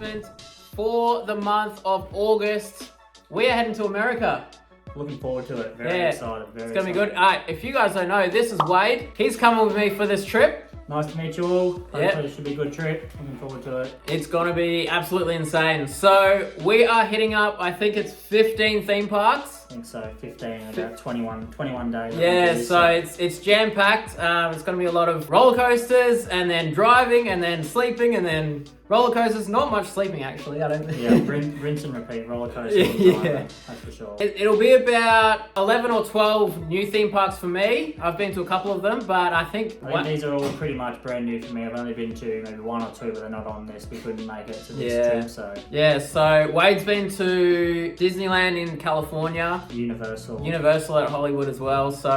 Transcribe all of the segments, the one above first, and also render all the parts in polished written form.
announcement for the month of August. We are heading to America. Looking forward to it. Very excited. It's going to be good. Alright, if you guys don't know, this is Wade. He's coming with me for this trip. Nice to meet you all. Hopefully it should be a good trip. Looking forward to it. It's going to be absolutely insane. So we are hitting up, I think it's 15 theme parks. I think so, 15, about 21 days. Yeah, so it's jam-packed. It's going to be a lot of roller coasters, and then driving, and then sleeping, and then roller coasters. Not much sleeping, actually, I don't think. Yeah, rinse and repeat roller coasters. Yeah. That's for sure. It'll be about 11 or 12 new theme parks for me. I've been to a couple of them, but I think these are all pretty much brand new for me. I've only been to maybe one or two, but they're not on this. We couldn't make it to this trip, so. Yeah, so Wade's been to Disneyland in California. Universal at Hollywood as well. So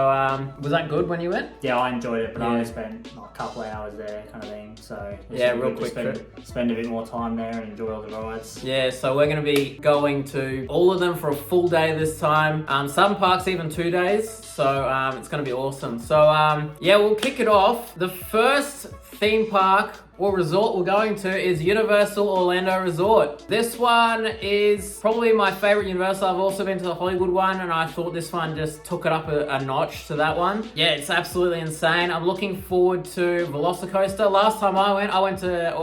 was that good when you went? Yeah, I enjoyed it, but I only spent a couple of hours there, kind of thing. So real quick trip. Spend a bit more time there and enjoy all the rides. Yeah, so we're going to be going to all of them for a full day this time. Some parks even 2 days. So it's going to be awesome. So we'll kick it off. The first theme park or resort we're going to is Universal Orlando Resort. This one is probably my favorite Universal. I've also been to the Hollywood one, and I thought this one just took it up a notch to that one. Yeah, it's absolutely insane. I'm looking forward to Velocicoaster. Last time I went to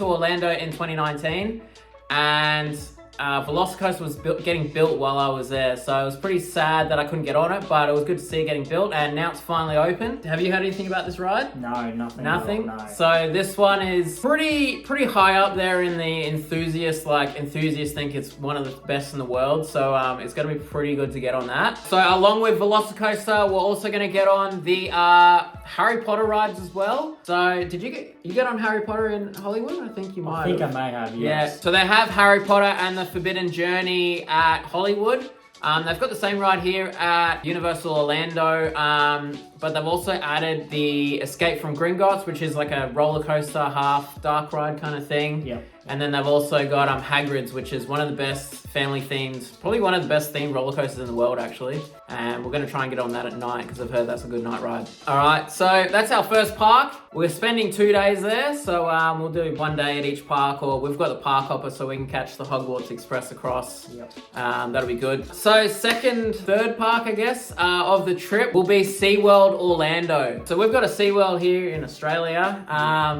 Orlando in 2019, and Velocicoaster was getting built while I was there, so it was pretty sad that I couldn't get on it, but it was good to see it getting built, and now it's finally open. Have you heard anything about this ride? No, nothing. Nothing? No. So this one is pretty high up there in the enthusiasts think it's one of the best in the world, so it's going to be pretty good to get on that. So along with Velocicoaster, we're also going to get on the Harry Potter rides as well. So did you get on Harry Potter in Hollywood? I think you might. I think I may have, yes. Yeah, so they have Harry Potter and the Forbidden Journey at Hollywood. They've got the same ride here at Universal Orlando, but they've also added the Escape from Gringotts, which is like a roller coaster, half dark ride kind of thing. Yep. And then they've also got Hagrid's, which is one of the best family themed, probably one of the best themed roller coasters in the world, actually. And we're going to try and get on that at night because I've heard that's a good night ride. All right, so that's our first park. We're spending 2 days there, so we'll do 1 day at each park, or we've got the park hopper so we can catch the Hogwarts Express across. Yep. That'll be good. So third park, I guess, of the trip will be SeaWorld Orlando. So we've got a SeaWorld here in Australia.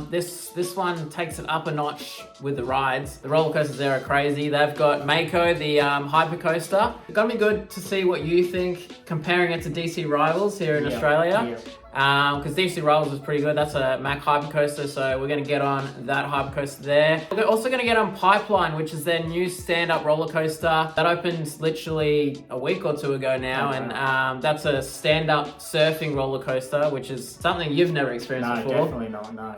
This one takes it up a notch with the rides. The roller coasters there are crazy. They've got Mako, the hyper coaster. It's gonna be good to see what you think, comparing it to DC Rivals here in Australia. Yeah. Because DC Rivals was pretty good. That's a Mack hypercoaster, so we're going to get on that hypercoaster there. We're also going to get on Pipeline, which is their new stand-up roller coaster that opened literally a week or two ago now, and that's a stand-up surfing roller coaster, which is something you've never experienced before. No, definitely not. No.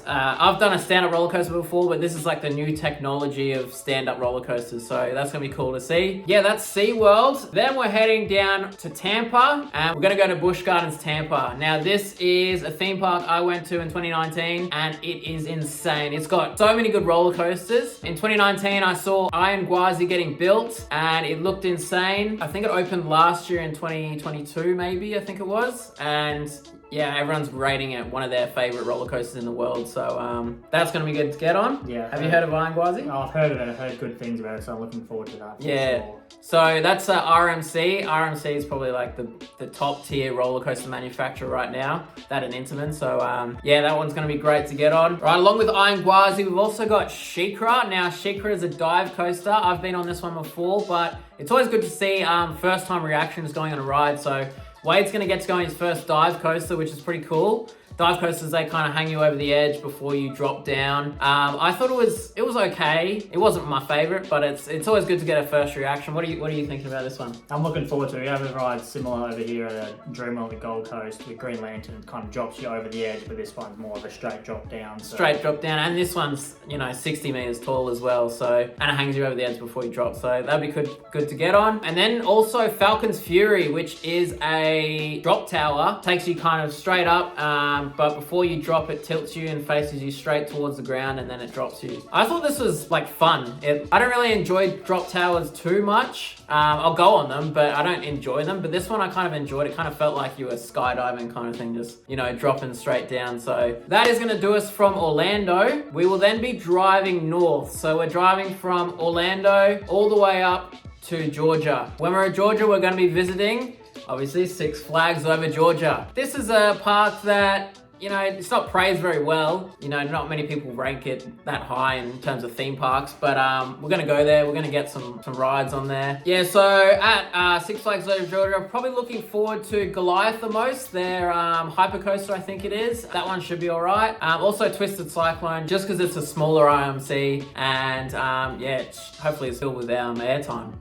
I've done a stand-up roller coaster before, but this is like the new technology of stand-up roller coasters, so that's going to be cool to see. Yeah, that's SeaWorld. Then we're heading down to Tampa, and we're going to go to Busch Gardens, Tampa. Now, this is a theme park I went to in 2019, and it is insane. It's got so many good roller coasters. In 2019, I saw Iron Gwazi getting built, and it looked insane. I think it opened last year in 2022, maybe, I think it was. And yeah, everyone's rating it one of their favorite roller coasters in the world. So that's going to be good to get on. Yeah. Have you heard of Iron Gwazi? I've heard of it. I've heard good things about it, so I'm looking forward to that. Yeah. Sure. So that's RMC. RMC is probably like the top tier roller coaster manufacturer right now, that and Intamin. So that one's going to be great to get on. Right, along with Iron Gwazi, we've also got SheiKra. Now, SheiKra is a dive coaster. I've been on this one before, but it's always good to see first time reactions going on a ride. So Wade's going to get to go on his first dive coaster, which is pretty cool. Dive coasters, they kind of hang you over the edge before you drop down. I thought it was okay. It wasn't my favorite, but it's always good to get a first reaction. What are you thinking about this one? I'm looking forward to it. We have a ride similar over here at Dreamworld at Gold Coast with Green Lantern. It kind of drops you over the edge, but this one's more of a straight drop down. So. Straight drop down, and this one's 60 meters tall as well. So, and it hangs you over the edge before you drop. So that'd be good to get on. And then also Falcon's Fury, which is a drop tower, takes you kind of straight up. but before you drop, it tilts you and faces you straight towards the ground, and then it drops you. I thought this was like fun. I don't really enjoy drop towers too much. I'll go on them, but I don't enjoy them. But this one I kind of enjoyed. It kind of felt like you were skydiving kind of thing, just, you know, dropping straight down. So that is going to do us from Orlando. We will then be driving north. So we're driving from Orlando all the way up to Georgia. When we're at Georgia, we're going to be visiting, obviously, Six Flags Over Georgia. This is a park that, you know, it's not praised very well. You know, not many people rank it that high in terms of theme parks, but we're gonna go there. We're gonna get some rides on there. Yeah, so at Six Flags Over Georgia, I'm probably looking forward to Goliath the most. Their hypercoaster, I think it is. That one should be all right. Also Twisted Cyclone, just because it's a smaller IMC, and yeah, hopefully it's filled with airtime.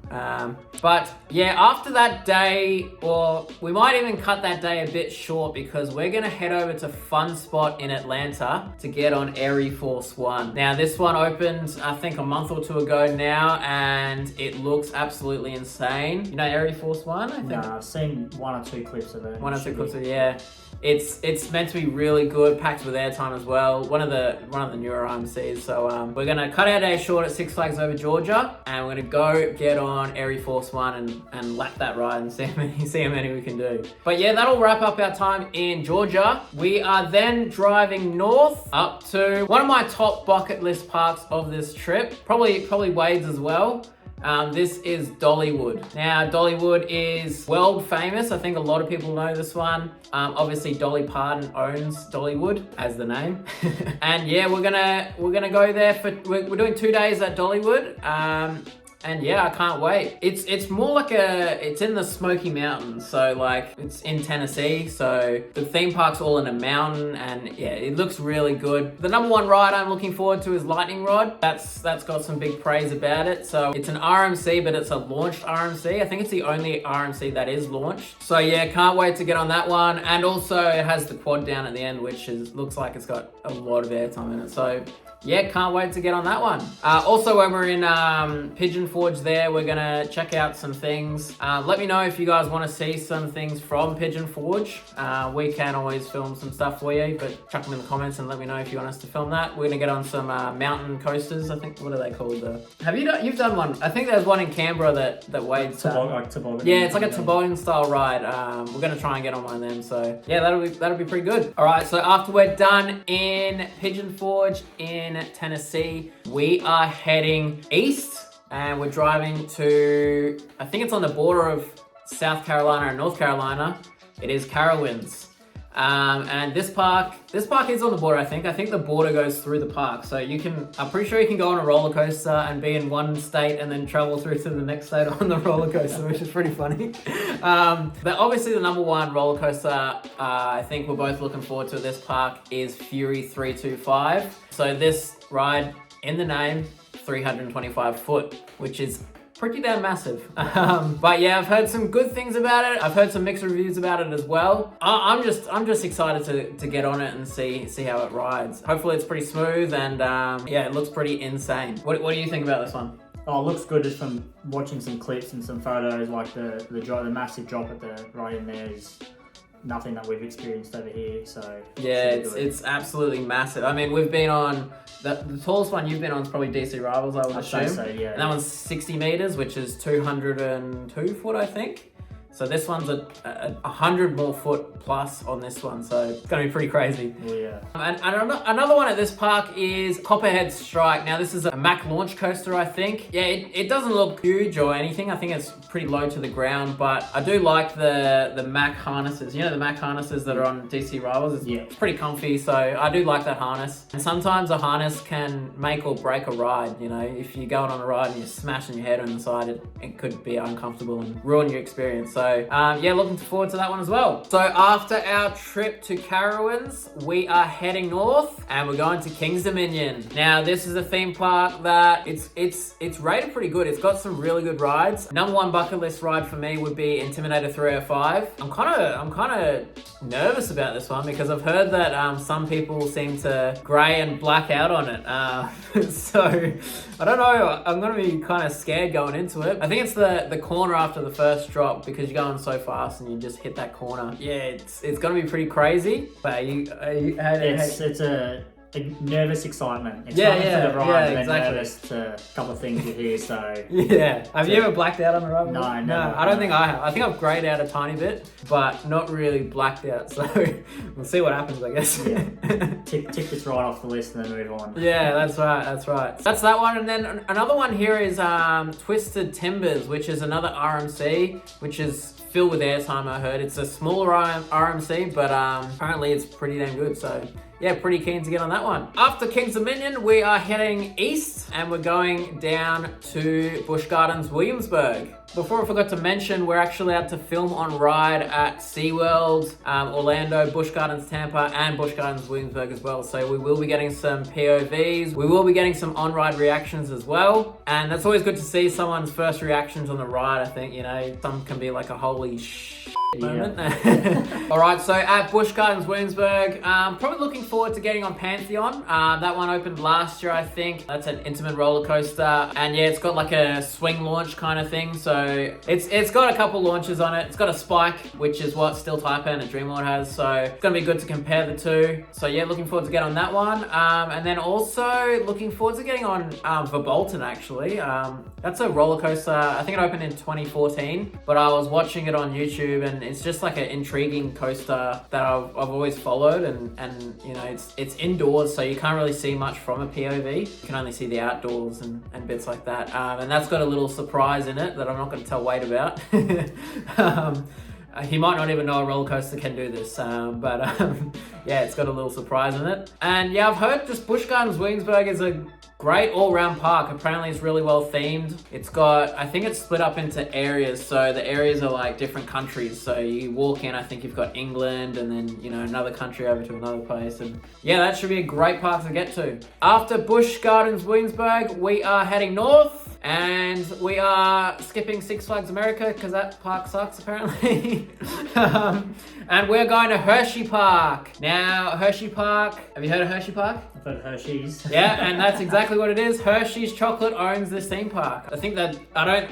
But yeah, after that day, or we might even cut that day a bit short, because we're gonna head over to Fun Spot in Atlanta to get on Air Force One. Now this one opened, I think, a month or two ago now, and it looks absolutely insane. You know Air Force One? I think. No, I've seen one or two clips of it. One or two clips of it, yeah. It's meant to be really good, packed with airtime as well. One of the newer IMCs. So we're gonna cut our day short at Six Flags Over Georgia, and we're gonna go get on Air Force One and lap that ride and see how many we can do. But yeah, that'll wrap up our time in Georgia. We are then driving north up to one of my top bucket list parks of this trip. Probably Wade's as well. This is Dollywood. Now, Dollywood is world famous. I think a lot of people know this one. Obviously, Dolly Parton owns Dollywood as the name. And yeah, we're gonna go there we're doing 2 days at Dollywood. And yeah, I can't wait. It's more like it's in the Smoky Mountains. So like, it's in Tennessee. So the theme park's all in a mountain, and yeah, it looks really good. The number one ride I'm looking forward to is Lightning Rod. That's got some big praise about it. So it's an RMC, but it's a launched RMC. I think it's the only RMC that is launched. So yeah, can't wait to get on that one. And also it has the quad down at the end, which looks like it's got a lot of airtime in it. So yeah, can't wait to get on that one. Also, when we're in Pigeon Forge there, we're gonna check out some things. Let me know if you guys wanna see some things from Pigeon Forge. We can always film some stuff for you, but chuck them in the comments and let me know if you want us to film that. We're gonna get on some mountain coasters. I think, what are they called? You've done one. I think there's one in Canberra that Wade's like toboggan. Yeah, it's like a toboggan style ride. We're gonna try and get on one of them. So yeah, that'll be pretty good. All right, so after we're done in Pigeon Forge in Tennessee, we are heading east, and we're driving to, I think it's on the border of South Carolina and North Carolina. It is Carowinds. And this park is on the border, I think. I think the border goes through the park. So I'm pretty sure you can go on a roller coaster and be in one state and then travel through to the next state on the roller coaster, which is pretty funny. But obviously the number one roller coaster I think we're both looking forward to at this park is Fury 325. So this ride, in the name, 325 foot, which is pretty damn massive. But yeah, I've heard some good things about it. I've heard some mixed reviews about it as well. I'm just excited to get on it and see how it rides. Hopefully it's pretty smooth, and yeah, it looks pretty insane. What do you think about this one? Oh, it looks good just from watching some clips and some photos. Like the massive drop at the right in there is nothing that we've experienced over here. So yeah, it's absolutely massive. I mean, we've been on the tallest one you've been on is probably DC Rivals, I would assume. So, yeah. And that one's 60 meters, which is 202 foot, I think. So this one's a 100 more foot plus on this one, so it's gonna be pretty crazy. Oh, yeah. And another one at this park is Copperhead Strike. Now this is a Mack launch coaster, I think. Yeah, it doesn't look huge or anything. I think it's pretty low to the ground, but I do like the Mack harnesses. You know, the Mack harnesses that are on DC Rivals? It's pretty comfy, so I do like that harness. And sometimes a harness can make or break a ride, you know. If you're going on a ride and you're smashing your head on the side, it could be uncomfortable and ruin your experience. So yeah, looking forward to that one as well. So after our trip to Carowinds, we are heading north and we're going to King's Dominion. Now this is a theme park that it's rated pretty good. It's got some really good rides. Number one bucket list ride for me would be Intimidator 305. I'm kind of nervous about this one because I've heard that some people seem to grey and black out on it. So I don't know. I'm gonna be kind of scared going into it. I think it's the corner after the first drop, because you're going so fast and you just hit that corner. Yeah, it's gonna be pretty crazy. But It's a nervous excitement. Yeah, For the ride, and exactly. then nervous to a couple of things you hear. So yeah. Have you ever blacked out on the ride? No, I don't think I have. I think I've grayed out a tiny bit, but not really blacked out. So we'll see what happens, I guess. Yeah. tick this right off the list and then move on. Yeah, that's right. That's that one. And then another one here is Twisted Timbers, which is another RMC, which is filled with airtime, I heard. It's a smaller RMC, but apparently it's pretty damn good. So yeah, pretty keen to get on that one. After Kings Dominion, we are heading east and we're going down to Busch Gardens, Williamsburg. Before I forgot to mention, we're actually out to film on ride at SeaWorld Orlando, Busch Gardens Tampa, and Busch Gardens Williamsburg as well. So we will be getting some POVs. We will be getting some on-ride reactions as well. And that's always good to see someone's first reactions on the ride, I think. You know, some can be like a holy moment. All right, so at Busch Gardens Williamsburg, probably looking forward to getting on Pantheon. That one opened last year, I think. That's an intimate roller coaster, and yeah, it's got like a swing launch kind of thing. So it's got a couple launches on it. It's got a spike, which is what Steel Taipan and Dreamlord has. So it's gonna be good to compare the two. So yeah, looking forward to get on that one. And then also looking forward to getting on Verbolten actually. That's a roller coaster. I think it opened in 2014, but I was watching it on YouTube and it's just like an intriguing coaster that I've always followed, and you know, it's indoors, so you can't really see much from a POV. You can only see the outdoors and bits like that. And that's got a little surprise in it that I'm not going to tell Wade about. He might not even know a roller coaster can do this, but yeah, it's got a little surprise in it. And yeah, I've heard this Busch Gardens Williamsburg is a great all-round park. Apparently it's really well themed. It's got, I think it's split up into areas, so the areas are like different countries. So you walk in, I think you've got England and then, you know, another country over to another place. And yeah, that should be a great park to get to. After Busch Gardens Williamsburg, we are heading north. And we are skipping Six Flags America because that park sucks apparently. And we're going to Hershey Park. Now, Hershey Park, have you heard of Hershey Park? I've heard Hershey's. Yeah, and that's exactly what it is. Hershey's Chocolate owns this theme park. I think that,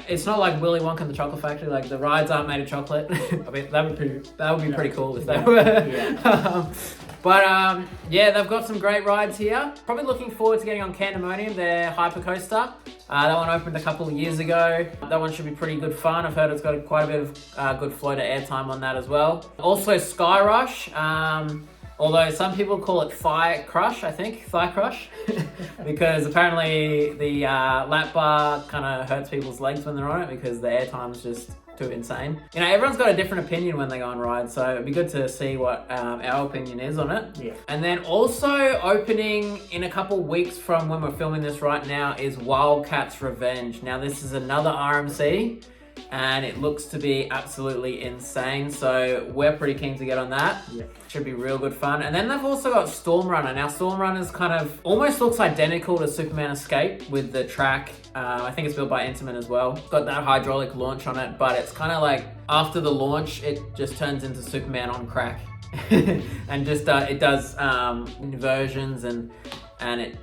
it's not like Willy Wonka and the Chocolate Factory, like the rides aren't made of chocolate. I mean, that would be pretty cool if they were. Yeah. But yeah, they've got some great rides here. Probably looking forward to getting on Candemonium, their hypercoaster. That one opened a couple of years ago. That one should be pretty good fun. I've heard it's got quite a bit of good flow to airtime on that as well. Also Sky Rush, although some people call it Thigh Crush, because apparently the lap bar kind of hurts people's legs when they're on it because the airtime's just too insane. You know, everyone's got a different opinion when they go on rides, so it'd be good to see what our opinion is on it. Yeah. And then also opening in a couple weeks from when we're filming this right now is Wildcats Revenge. Now this is another RMC and it looks to be absolutely insane, so we're pretty keen to get on that. Yeah. Should be real good fun. And then they've also got Storm Runner. Now Storm Runner's kind of almost looks identical to Superman Escape with the track. I think it's built by Intamin as well. It's got that hydraulic launch on it, but it's kind of like after the launch, it just turns into Superman on crack. And just it does inversions and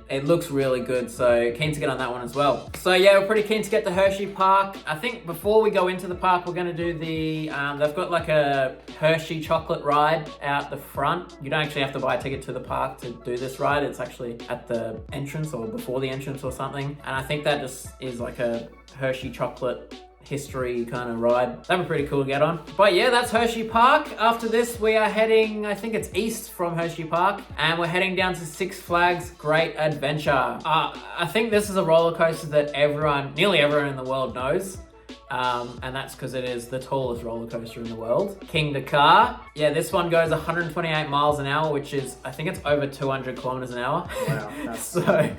it looks really good, so keen to get on that one as well. So yeah, we're pretty keen to get to Hershey Park. I think before we go into the park, we're gonna do the, they've got like a Hershey chocolate ride out the front. You don't actually have to buy a ticket to the park to do this ride. It's actually at the entrance or before the entrance or something. And I think that just is like a Hershey chocolate history kind of ride. That'd be pretty cool to get on. But yeah, that's Hershey Park. After this, we are heading, I think it's east from Hershey Park, and we're heading down to Six Flags Great Adventure. I think this is a roller coaster that nearly everyone in the world knows. And that's because it is the tallest roller coaster in the world. King Dakar. Yeah, this one goes 128 miles an hour, which is, I think it's over 200 kilometers an hour. Wow, that's quick.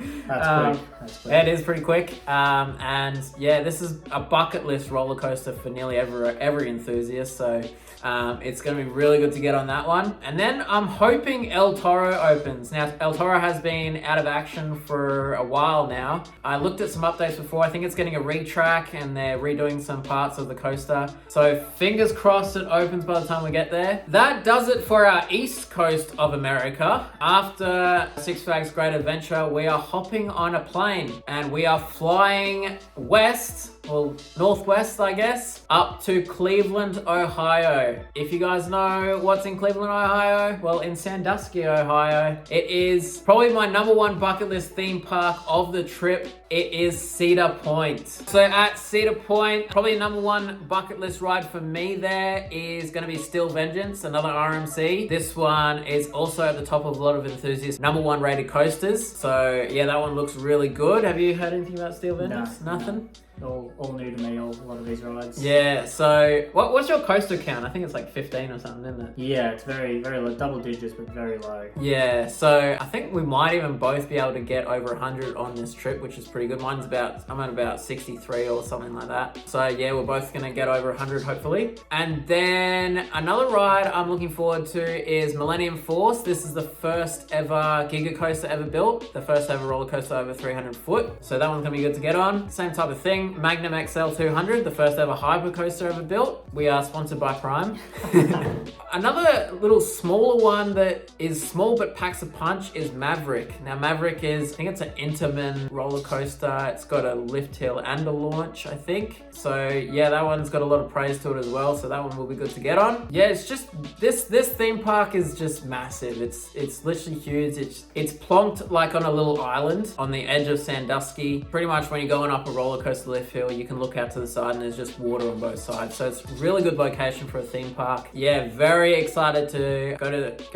It is pretty quick. And yeah, this is a bucket list roller coaster for nearly every enthusiast. So it's going to be really good to get on that one. And then I'm hoping El Toro opens. Now, El Toro has been out of action for a while now. I looked at some updates before. I think it's getting a retrack and they're redoing some parts of the coaster. So fingers crossed it opens by the time we get there. That does it for our east coast of America. After Six Flags Great Adventure, we are hopping on a plane and we are flying west well, northwest, I guess, up to Cleveland, Ohio. If you guys know what's in Cleveland, Ohio, well, in Sandusky, Ohio, it is probably my number one bucket list theme park of the trip. It is Cedar Point. So at Cedar Point, probably number one bucket list ride for me there is going to be Steel Vengeance, another RMC. This one is also at the top of a lot of enthusiasts' number one rated coasters. So yeah, that one looks really good. Have you heard anything about Steel Vengeance? No. Nothing? All new to me, a lot of these rides. Yeah, so what's your coaster count? I think it's like 15 or something, isn't it? Yeah, it's very, very low, double digits, but very low. Yeah, so I think we might even both be able to get over 100 on this trip, which is pretty good. I'm at about 63 or something like that. So yeah, we're both gonna get over 100 hopefully. And then another ride I'm looking forward to is Millennium Force. This is the first ever Giga coaster ever built, the first ever roller coaster over 300 foot. So that one's gonna be good to get on. Same type of thing. Magnum XL 200, the first ever hyper coaster ever built. We are sponsored by Prime. Another little smaller one that is small but packs a punch is Maverick. Now Maverick is, I think it's an Intamin roller coaster. It's got a lift hill and a launch, I think. So yeah, that one's got a lot of praise to it as well. So that one will be good to get on. Yeah, it's just, this theme park is just massive. It's literally huge. It's plonked like on a little island on the edge of Sandusky. Pretty much when you're going up a roller coaster lift hill, you can look out to the side and there's just water on both sides. So it's a really good location for a theme park. Yeah, very excited to go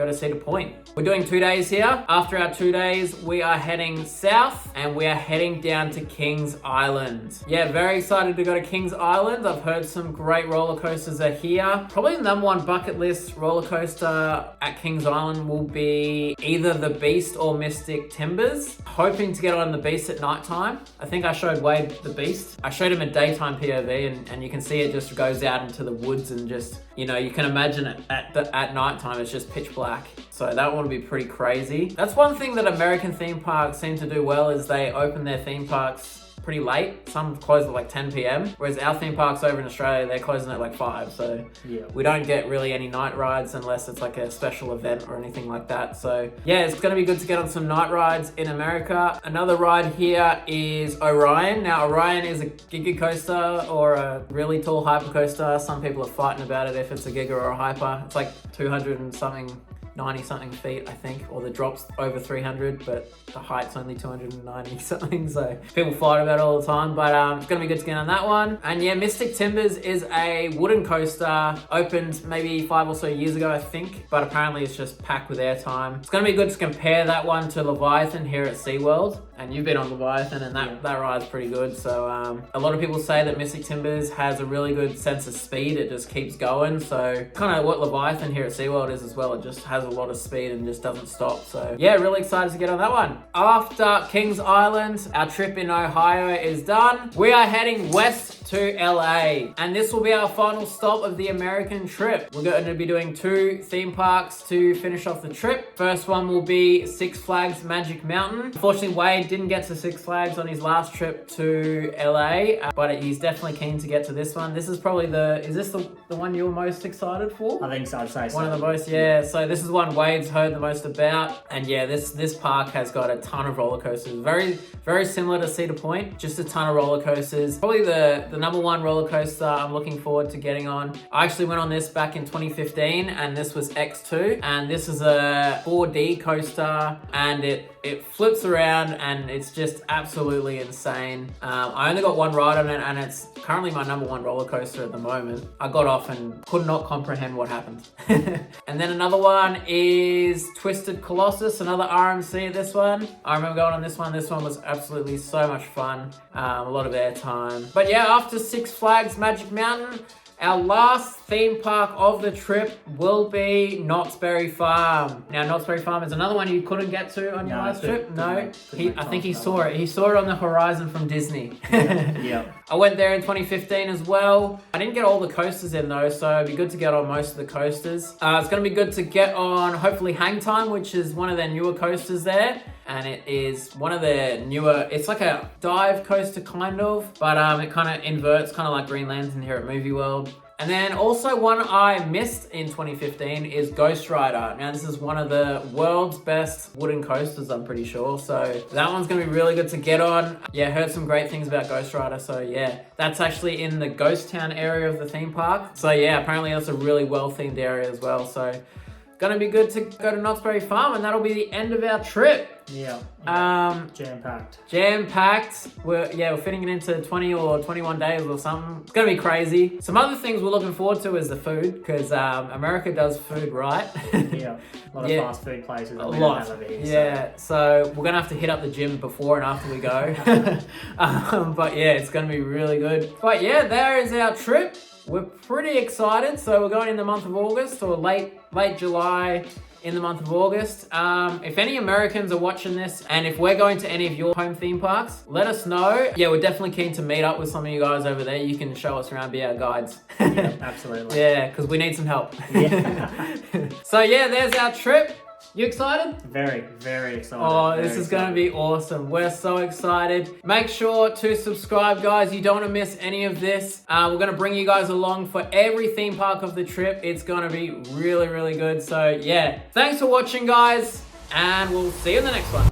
to Cedar Point. We're doing 2 days here. After our 2 days, we are heading south and we are heading down to Kings Island. Yeah, very excited to go to Kings Island. I've heard some great roller coasters are here. Probably the number one bucket list roller coaster at Kings Island will be either the Beast or Mystic Timbers. Hoping to get on the Beast at nighttime. I think I showed Wade the Beast. I showed him a daytime POV and you can see it just goes out into the woods and just, you know, you can imagine it at nighttime, it's just pitch black. So that one will be pretty crazy. That's one thing that American theme parks seem to do well is they open their theme parks pretty late. Some close at like 10 p.m. Whereas our theme parks over in Australia, they're closing at like 5. So yeah, we don't get really any night rides unless it's like a special event or anything like that. So yeah, it's gonna be good to get on some night rides in America. Another ride here is Orion. Now Orion is a Giga coaster or a really tall hyper coaster. Some people are fighting about it if it's a Giga or a hyper. It's like 200 and something 90 something feet, I think, or the drop's over 300, but the height's only 290 something, so people fight about it all the time, but it's gonna be good to get on that one. And yeah, Mystic Timbers is a wooden coaster, opened maybe 5 or so years ago, I think, but apparently it's just packed with airtime. It's gonna be good to compare that one to Leviathan here at SeaWorld, and you've been on Leviathan, and that ride's pretty good, so a lot of people say that Mystic Timbers has a really good sense of speed, it just keeps going, so kind of what Leviathan here at SeaWorld is as well, it just has a lot of speed and just doesn't stop. So yeah, really excited to get on that one. After Kings Island, our trip in Ohio is done. We are heading west to LA, and this will be our final stop of the American trip. We're going to be doing 2 theme parks to finish off the trip. First one will be Six Flags Magic Mountain. Unfortunately, Wade didn't get to Six Flags on his last trip to LA, but he's definitely keen to get to this one. This is probably is this the one you're most excited for? I think so, I'd say so. One of the most, yeah. So this is one Wade's heard the most about, and yeah, this park has got a ton of roller coasters. Very similar to Cedar Point, just a ton of roller coasters. Probably the number one roller coaster I'm looking forward to getting on. I actually went on this back in 2015, and this was X2, and this is a 4D coaster, and it flips around, and it's just absolutely insane. I only got one ride on it, and it's currently my number one roller coaster at the moment. I got off and could not comprehend what happened. And then another one is Twisted Colossus, another RMC. This one, I remember going on this one. This one was absolutely so much fun. A lot of airtime. But yeah, after Six Flags Magic Mountain, our last theme park of the trip will be Knott's Berry Farm. Now, Knott's Berry Farm is another one you couldn't get to on your last trip. No, I think he saw it. He saw it on the horizon from Disney. Yeah. I went there in 2015 as well. I didn't get all the coasters in though, so it'd be good to get on most of the coasters. It's going to be good to get on, hopefully, Hang Time, which is one of their newer coasters there. And it is one of their newer, it's like a dive coaster kind of, but it kind of inverts, kind of like Green Lantern here at Movie World. And then also one I missed in 2015 is Ghost Rider. Now this is one of the world's best wooden coasters, I'm pretty sure. So that one's gonna be really good to get on. Yeah, heard some great things about Ghost Rider. So yeah, that's actually in the Ghost Town area of the theme park. So yeah, apparently that's a really well themed area as well. So gonna be good to go to Knott's Berry Farm, and that'll be the end of our trip. Yeah. Jam-packed. Jam-packed. We're fitting it into 20 or 21 days or something. It's gonna be crazy. Some other things we're looking forward to is the food, because America does food right. Yeah, a lot of fast food places that we don't have over here. Yeah, so we're gonna have to hit up the gym before and after we go. But yeah, it's gonna be really good. But yeah, there is our trip. We're pretty excited. So we're going in the month of August, or late July, in the month of August. If any Americans are watching this, and if we're going to any of your home theme parks, let us know. Yeah, we're definitely keen to meet up with some of you guys over there. You can show us around, be our guides. Yeah, absolutely. Yeah, because we need some help. Yeah. So yeah, there's our trip. You excited? Very, very excited. Oh, this is going to be awesome. We're so excited. Make sure to subscribe, guys. You don't want to miss any of this. We're going to bring you guys along for every theme park of the trip. It's going to be really, really good. So yeah, thanks for watching, guys, and we'll see you in the next one.